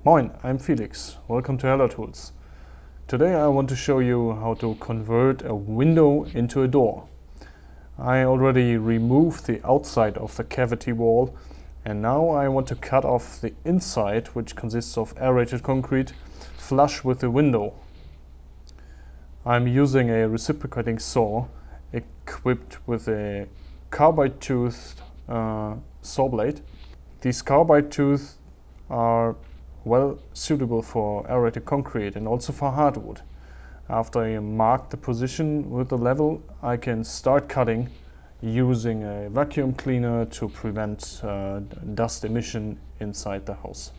Moin, I'm Felix. Welcome to Hello Tools. Today I want to show you how to convert a window into a door. I already removed the outside of the cavity wall and now I want to cut off the inside, which consists of aerated concrete, flush with the window. I'm using a reciprocating saw equipped with a carbide-toothed saw blade. These carbide tooths are well suitable for aerated concrete and also for hardwood. After I mark the position with the level, I can start cutting using a vacuum cleaner to prevent dust emission inside the house.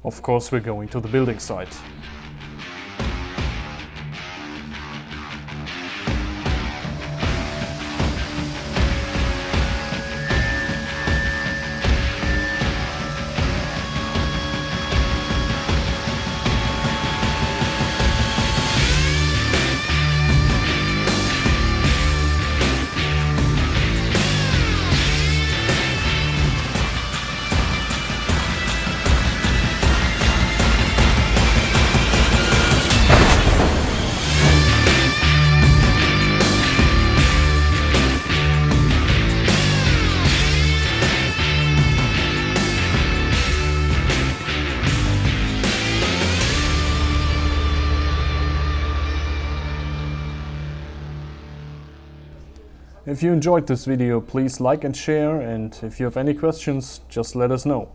Of course, we're going to the building site. If you enjoyed this video, please like and share, and if you have any questions, just let us know.